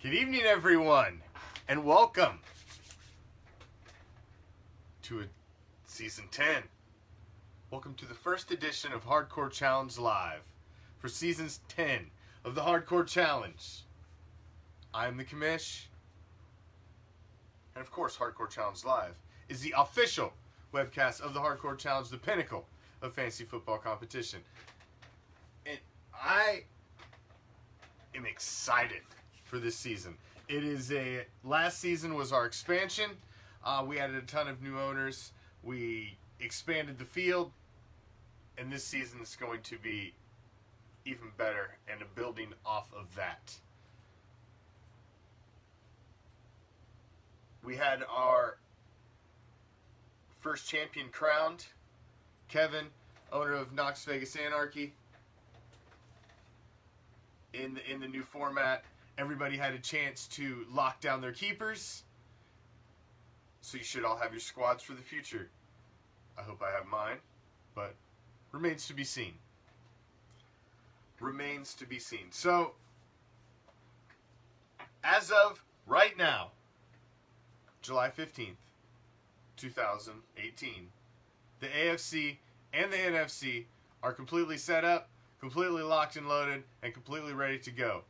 Good evening, everyone, and welcome to Season 10. Welcome to the first edition of Hardcore Challenge Live for Season 10 of the Hardcore Challenge. I'm the Commish, and of course, Hardcore Challenge Live is the official webcast of the Hardcore Challenge, the pinnacle of fantasy football competition. And I am excited for this season. Last season was our expansion. We added a ton of new owners. We expanded the field. And this season is going to be even better and a building off of that. We had our first champion crowned. Kevin, owner of Knox Vegas Anarchy. In the new format, everybody had a chance to lock down their keepers. So you should all have your squads for the future. I hope I have mine, but remains to be seen. Remains to be seen. So, as of right now, July 15th, 2018, the AFC and the NFC are completely set up, completely locked and loaded, and completely ready to go.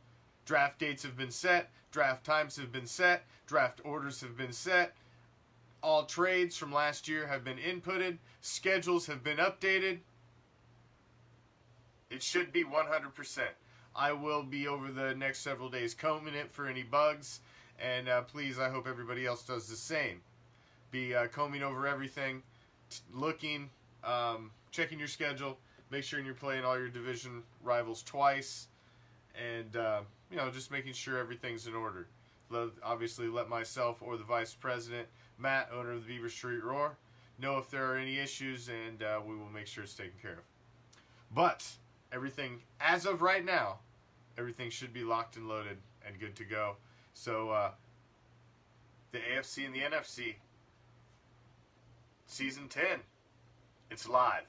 Draft dates have been set, draft times have been set, draft orders have been set. All trades from last year have been inputted, schedules have been updated. It should be 100%. I will be over the next several days combing it for any bugs, and please, I hope everybody else does the same. Be combing over everything, looking, checking your schedule, make sure you're playing all your division rivals twice, and just making sure everything's in order. Obviously, let myself or the vice president, Matt, owner of the Beaver Street Roar, know if there are any issues, and we will make sure it's taken care of. But everything, as of right now, everything should be locked and loaded and good to go. So the AFC and the NFC, Season 10, it's live.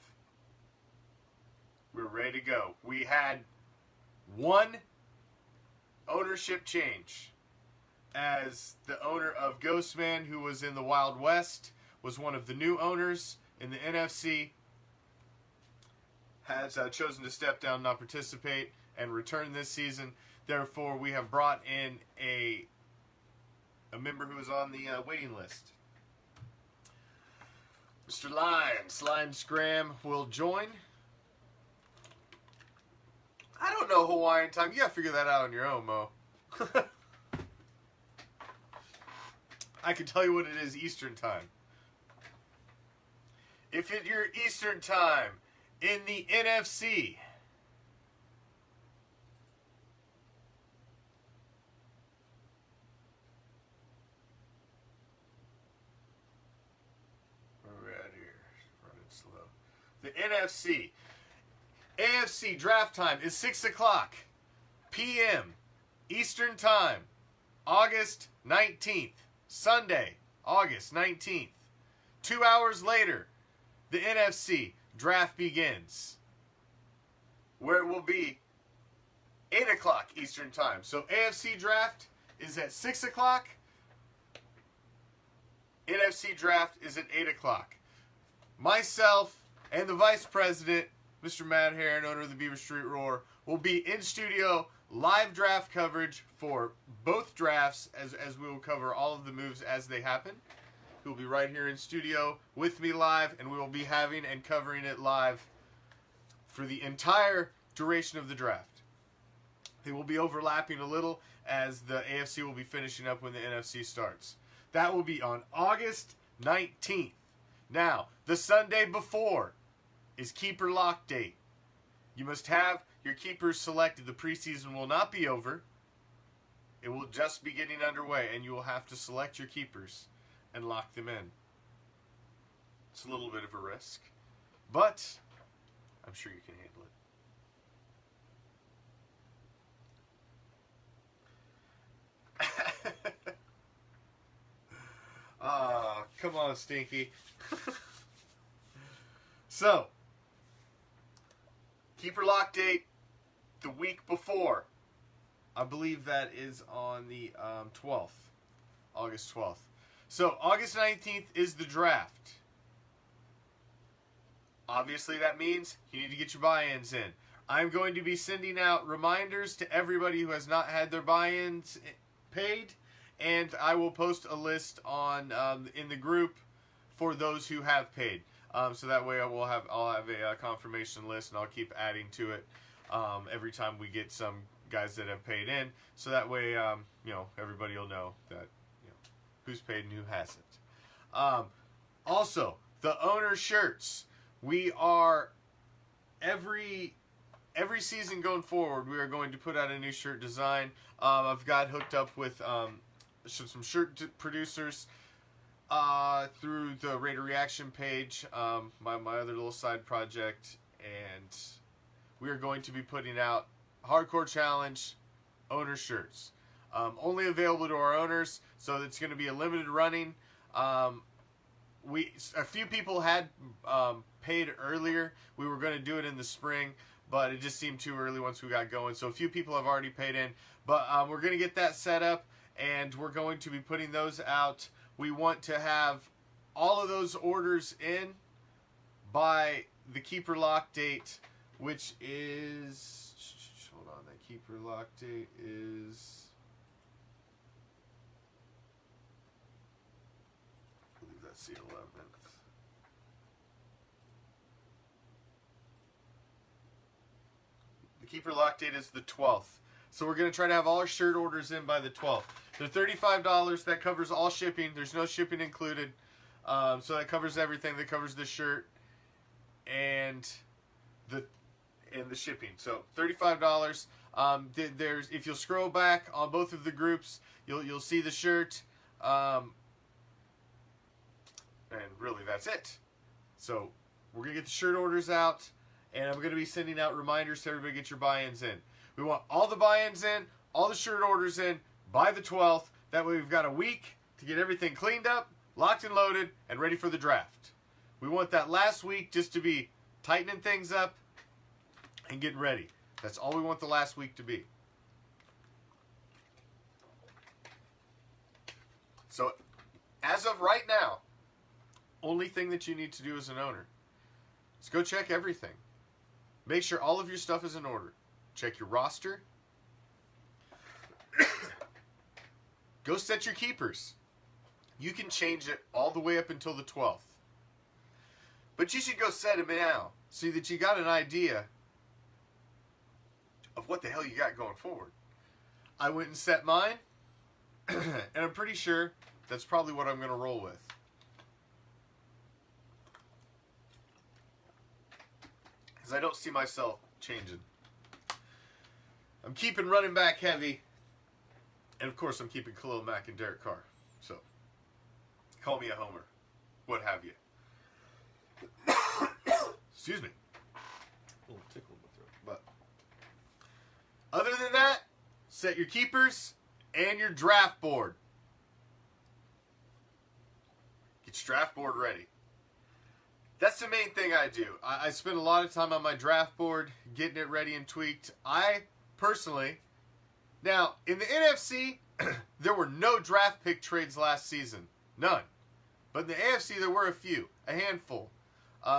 We're ready to go. We had one ownership change, as the owner of Ghostman, who was in the Wild West, was one of the new owners in the NFC, has chosen to step down, not participate, and return this season. Therefore, we have brought in a member who is on the waiting list. Mr. Lyons Graham will join. I don't know Hawaiian time. You gotta figure that out on your own, Mo. I can tell you what it is Eastern time. If it's your Eastern time in the NFC, where are we at here? Running slow. The NFC. AFC draft time is 6 o'clock p.m. Eastern Time, August 19th, Sunday, August 19th. 2 hours later, the NFC draft begins, where it will be 8 o'clock Eastern Time. So AFC draft is at 6 o'clock. NFC draft is at 8 o'clock. Myself and the Vice President, Mr. Matt Heron, owner of the Beaver Street Roar, will be in studio, live draft coverage for both drafts, as we will cover all of the moves as they happen. He will be right here in studio with me live, and we will be having and covering it live for the entire duration of the draft. They will be overlapping a little, as the AFC will be finishing up when the NFC starts. That will be on August 19th. Now, the Sunday before is keeper lock date. You must have your keepers selected. The preseason will not be over. It will just be getting underway, and you will have to select your keepers and lock them in. It's a little bit of a risk, but I'm sure you can handle it. Ah, come on, Stinky. So, keeper lock date the week before. I believe that is on the 12th, August 12th. So August 19th is the draft. Obviously, that means you need to get your buy-ins in. I'm going to be sending out reminders to everybody who has not had their buy-ins paid, and I will post a list on in the group for those who have paid. So that way I'll have a confirmation list, and I'll keep adding to it every time we get some guys that have paid in. So that way, everybody will know that who's paid and who hasn't. Also, the owner shirts. We are every season going forward, we are going to put out a new shirt design. I've got hooked up with some shirt producers through the Raider Reaction page, my other little side project, and we are going to be putting out Hardcore Challenge owner shirts. Only available to our owners, so it's going to be a limited running. A few people had paid earlier. We were going to do it in the spring, but it just seemed too early once we got going. So a few people have already paid in, but we're going to get that set up, and we're going to be putting those out. We want to have all of those orders in by the keeper lock date, which is, hold on, that keeper lock date is, I believe that's the 11th. The keeper lock date is the 12th. So we're going to try to have all our shirt orders in by the 12th. They're $35. That covers all shipping. There's no shipping included. So that covers everything. That covers the shirt and the shipping. So $35. There's, if you'll scroll back on both of the groups, you'll see the shirt. And really, that's it. So we're going to get the shirt orders out, and I'm going to be sending out reminders to everybody to get your buy-ins in. We want all the buy-ins in, all the shirt orders in by the 12th. That way we've got a week to get everything cleaned up, locked and loaded, and ready for the draft. We want that last week just to be tightening things up and getting ready. That's all we want the last week to be. So, as of right now, only thing that you need to do as an owner is go check everything. Make sure all of your stuff is in order. Check your roster. Go set your keepers. You can change it all the way up until the 12th. But you should go set them now so that you got an idea of what the hell you got going forward. I went and set mine, and I'm pretty sure that's probably what I'm going to roll with. Because I don't see myself changing. I'm keeping running back heavy. And of course, I'm keeping Khalil Mack and Derek Carr. So, call me a homer. What have you. Excuse me. A little tickle in my throat. But, other than that, set your keepers and your draft board. Get your draft board ready. That's the main thing I do. I spend a lot of time on my draft board, getting it ready and tweaked. I personally, now in the NFC, there were no draft pick trades last season, none. But in the AFC, there were a handful.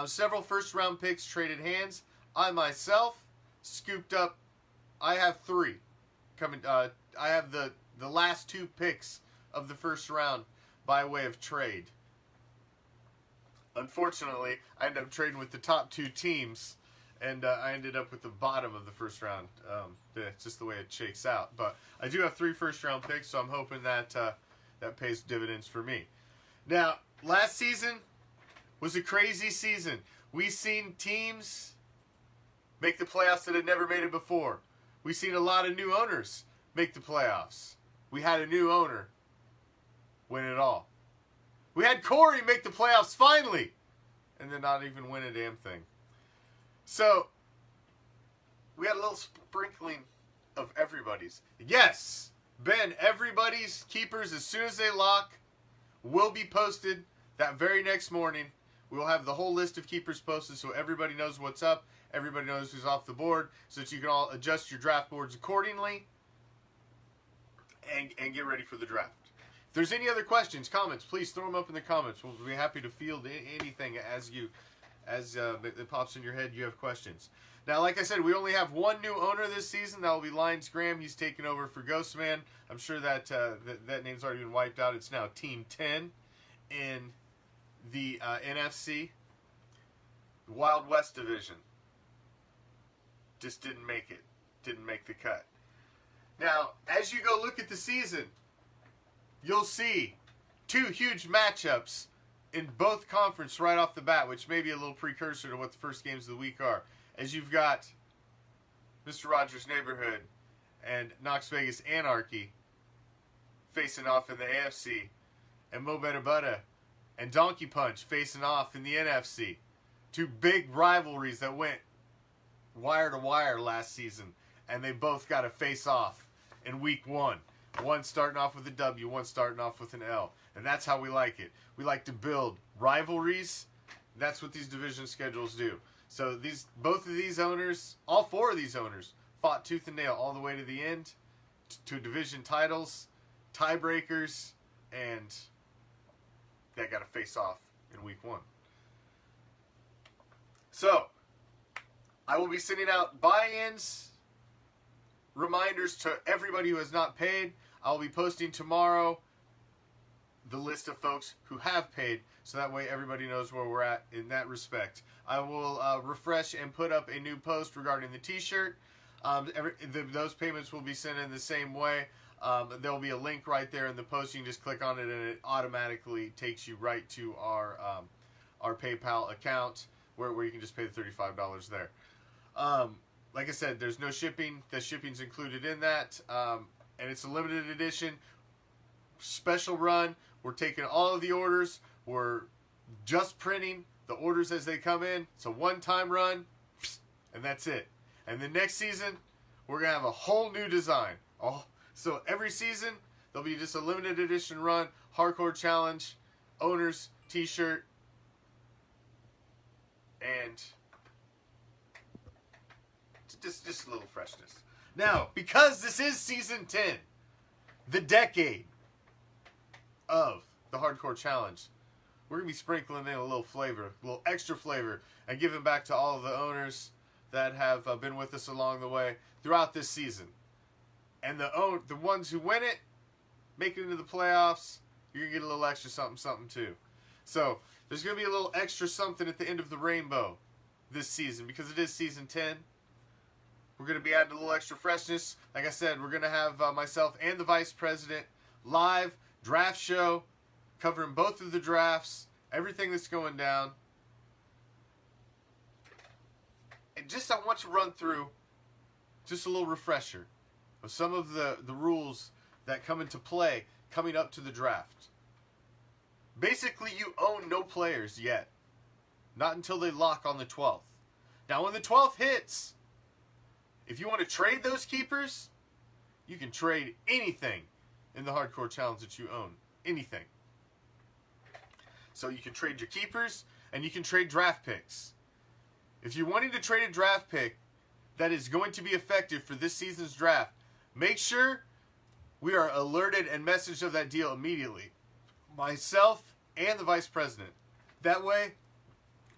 Several first round picks traded hands. I myself scooped up. I have 3 coming. I have the last 2 picks of the first round by way of trade. Unfortunately, I ended up trading with the top 2 teams. And I ended up with the bottom of the first round. It's just the way it shakes out. But I do have 3 first-round picks, so I'm hoping that that pays dividends for me. Now, last season was a crazy season. We seen teams make the playoffs that had never made it before. We seen a lot of new owners make the playoffs. We had a new owner win it all. We had Corey make the playoffs finally, and then not even win a damn thing. So, we had a little sprinkling of everybody's. Yes, Ben, everybody's keepers, as soon as they lock, will be posted that very next morning. We will have the whole list of keepers posted so everybody knows what's up. Everybody knows who's off the board so that you can all adjust your draft boards accordingly. and get ready for the draft. If there's any other questions, comments, please throw them up in the comments. We'll be happy to field anything as it pops in your head. You have questions. Now, like I said, we only have one new owner this season. That will be Lyons Graham. He's taken over for Ghostman. I'm sure that that name's already been wiped out. It's now Team 10 in the NFC. The Wild West division. Just didn't make it. Didn't make the cut. Now, as you go look at the season, you'll see two huge matchups in both conferences right off the bat, which may be a little precursor to what the first games of the week are. As you've got Mr. Rogers' Neighborhood and Knox Vegas Anarchy facing off in the AFC, and Mo Better Butta and Donkey Punch facing off in the NFC. Two big rivalries that went wire to wire last season, and they both got to face off in week one. One starting off with a W, one starting off with an L. And that's how we like it. We like to build rivalries. That's what these division schedules do. So both of these owners, all four of these owners, fought tooth and nail all the way to the end, to division titles, tiebreakers, and they got to face off in week one. So, I will be sending out buy-ins, reminders to everybody who has not paid. I'll be posting tomorrow the list of folks who have paid, so that way everybody knows where we're at in that respect. I will refresh and put up a new post regarding the t-shirt. Those payments will be sent in the same way. There'll be a link right there in the post. You can just click on it and it automatically takes you right to our PayPal account where you can just pay the $35 there. Like I said, there's no shipping. The shipping's included in that. And it's a limited edition special run. We're taking all of the orders. We're just printing the orders as they come in. It's a one-time run, and that's it. And the next season, we're going to have a whole new design. So every season, there'll be just a limited edition run, hardcore challenge, owners, t-shirt, and just a little freshness. Now, because this is season 10, the decade of the hardcore challenge, we're going to be sprinkling in a little flavor, a little extra flavor, and giving back to all of the owners that have been with us along the way throughout this season. And the ones who win it, make it into the playoffs, you're going to get a little extra something too. So, there's going to be a little extra something at the end of the rainbow this season, because it is season 10. We're going to be adding a little extra freshness. Like I said, we're going to have myself and the Vice President live draft show, covering both of the drafts, everything that's going down. And I want to run through just a little refresher of some of the rules that come into play coming up to the draft. Basically, you own no players yet. Not until they lock on the 12th. Now, when the 12th hits, if you want to trade those keepers, you can trade anything in the hardcore challenge that you own. Anything. So you can trade your keepers, and you can trade draft picks. If you're wanting to trade a draft pick that is going to be effective for this season's draft, make sure we are alerted and messaged of that deal immediately. Myself and the Vice President. That way,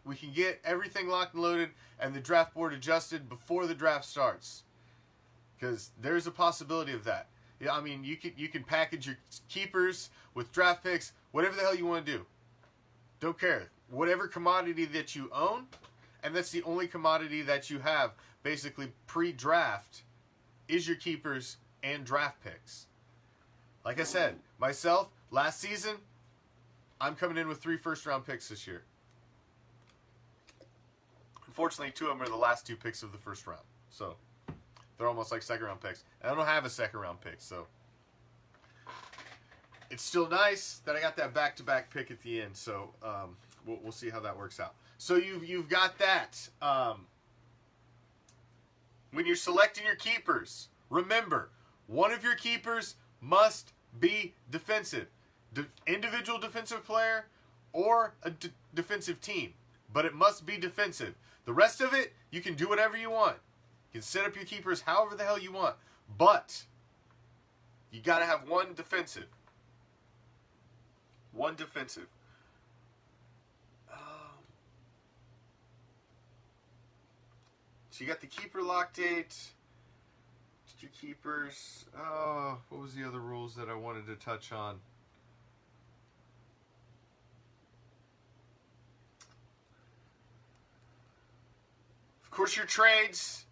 we can get everything locked and loaded and the draft board adjusted before the draft starts. Because there's a possibility of that. Yeah, I mean, you can package your keepers with draft picks, whatever the hell you want to do. Don't care. Whatever commodity that you own, and that's the only commodity that you have, basically pre-draft, is your keepers and draft picks. Like I said, myself, last season, I'm coming in with 3 first-round picks this year. Unfortunately, 2 of them are the last 2 picks of the first round. So, they're almost like second-round picks. And I don't have a second-round pick, so it's still nice that I got that back-to-back pick at the end. So, we'll see how that works out. So, you've got that. When you're selecting your keepers, remember, one of your keepers must be defensive. Individual defensive player or a defensive team. But it must be defensive. The rest of it, you can do whatever you want. You can set up your keepers however the hell you want. But You got to have one defensive. One defensive. So you got the keeper lock date. Your keepers. What was the other rules that I wanted to touch on? Of course, your trades.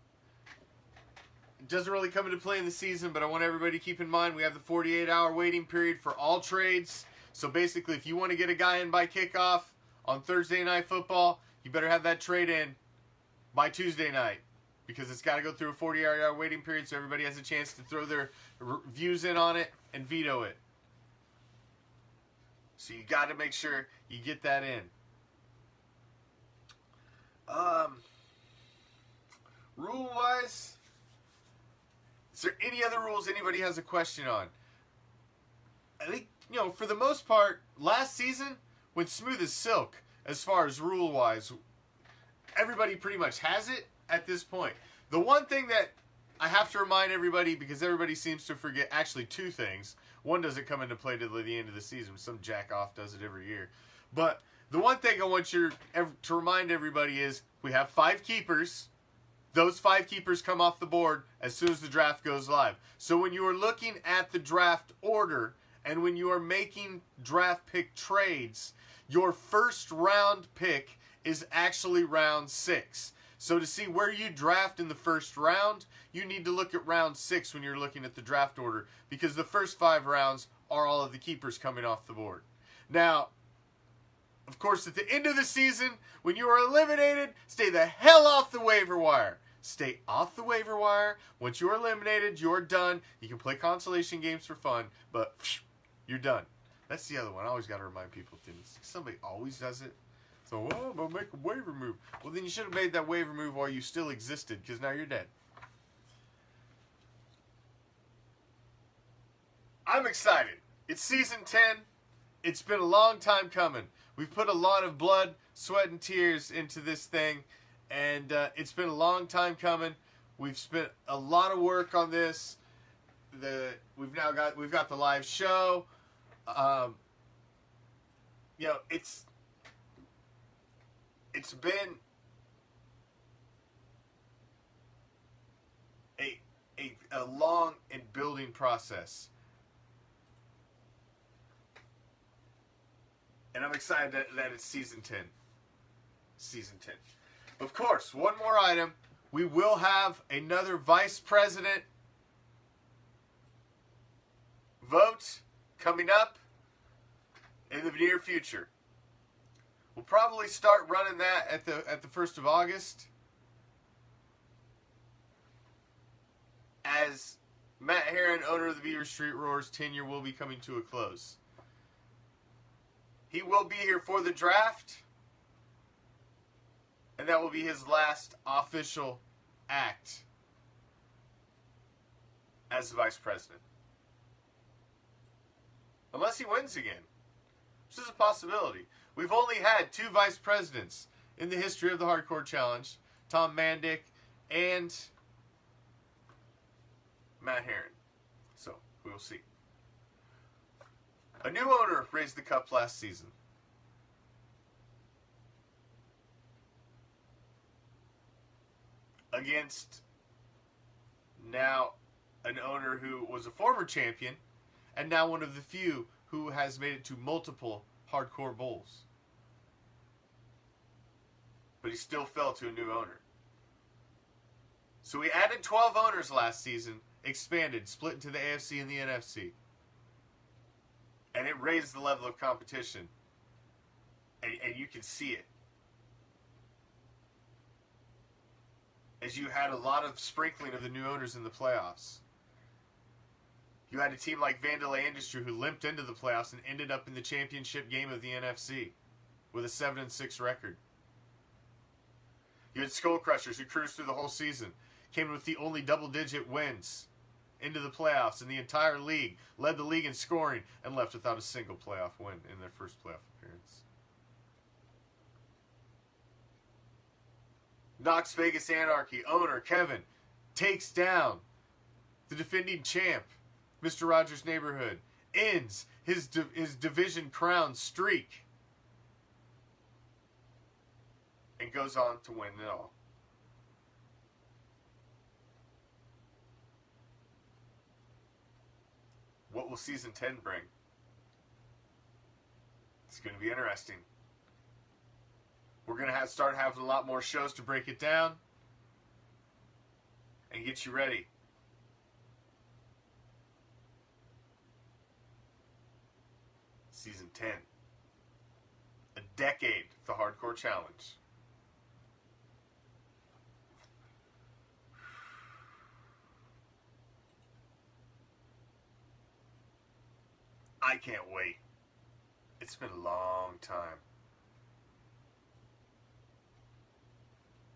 It doesn't really come into play in the season, but I want everybody to keep in mind we have the 48-hour waiting period for all trades. So basically, if you want to get a guy in by kickoff on Thursday Night Football, you better have that trade in by Tuesday night, because it's got to go through a 48-hour waiting period so everybody has a chance to throw their views in on it and veto it. So you got to make sure you get that in. Rule-wise, is there any other rules anybody has a question on? I think, for the most part, last season went smooth as silk as far as rule-wise. Everybody pretty much has it at this point. The one thing that I have to remind everybody, because everybody seems to forget, actually two things. One doesn't come into play till the end of the season. Some jack-off does it every year. But the one thing I want you to remind everybody is we have 5 keepers. Those 5 keepers come off the board as soon as the draft goes live. So when you are looking at the draft order and when you are making draft pick trades, your first round pick is actually round 6. So to see where you draft in the first round, you need to look at round 6 when you're looking at the draft order, because the first 5 rounds are all of the keepers coming off the board. Now, of course, at the end of the season, when you are eliminated, stay the hell off the waiver wire. Stay off the waiver wire. Once you are eliminated, you're done. You can play consolation games for fun, but you're done. That's the other one. I always got to remind people, somebody always does it. So, I'm going to make a waiver move. Well, then you should have made that waiver move while you still existed, because now you're dead. I'm excited. It's season 10. It's been a long time coming. We've put a lot of blood, sweat, and tears into this thing, and it's been a long time coming. We've spent a lot of work on this. We've got the live show. It's been a long and building process. And I'm excited that it's season 10. Season 10. Of course, one more item. We will have another vice president vote coming up in the near future. We'll probably start running that at the 1st of August, as Matt Herron, owner of the Beaver Street Roar's tenure will be coming to a close. He will be here for the draft, and that will be his last official act as the vice president. Unless he wins again, which is a possibility. We've only had 2 vice presidents in the history of the Hardcore Challenge, Tom Mandick and Matt Herron. So, we will see. A new owner raised the cup last season. Against now an owner who was a former champion and now one of the few who has made it to multiple hardcore bowls. But he still fell to a new owner. So we added 12 owners last season, expanded, split into the AFC and the NFC. And it raised the level of competition. And you can see it. As you had a lot of sprinkling of the new owners in the playoffs. You had a team like Vandalay Industry who limped into the playoffs and ended up in the championship game of the NFC with a 7-6 record. You had Skull Crushers who cruised through the whole season, came with the only double-digit wins into the playoffs in the entire league, led the league in scoring, and left without a single playoff win in their first playoff appearance. Knox Vegas Anarchy owner Kevin takes down the defending champ Mr. Rogers' Neighborhood ends his division crown streak and goes on to win it all. What will Season 10 bring? It's going to be interesting. We're going to start having a lot more shows to break it down and get you ready. Season 10. A decade of the Hardcore Challenge. I can't wait. It's been a long time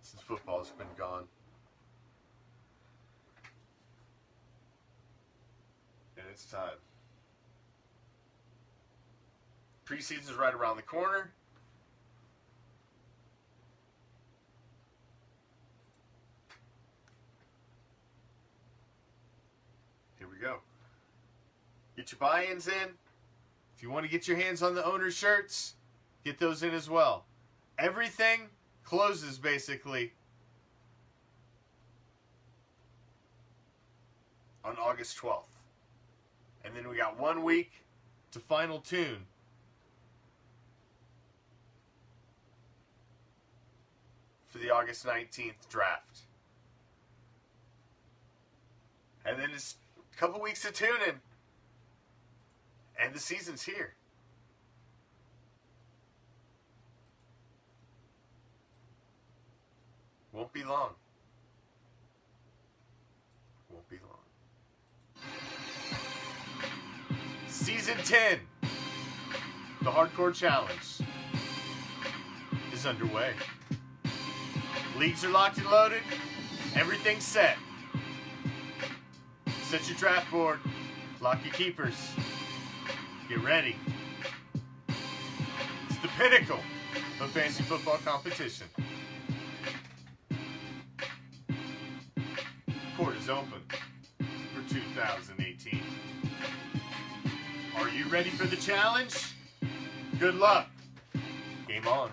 since football's been gone. And it's time. Preseason's right around the corner. Here we go. Get your buy-ins in. If you want to get your hands on the owner shirts, get those in as well. Everything closes basically on August 12th. And then we got 1 week to final tune for the August 19th draft. And then it's a couple weeks of tuning. And the season's here. Won't be long. Won't be long. Season 10, the Hardcore Challenge, is underway. Leagues are locked and loaded. Everything's set. Set your draft board. Lock your keepers. Get ready. It's the pinnacle of fantasy football competition. Court is open for 2018. Are you ready for the challenge? Good luck. Game on.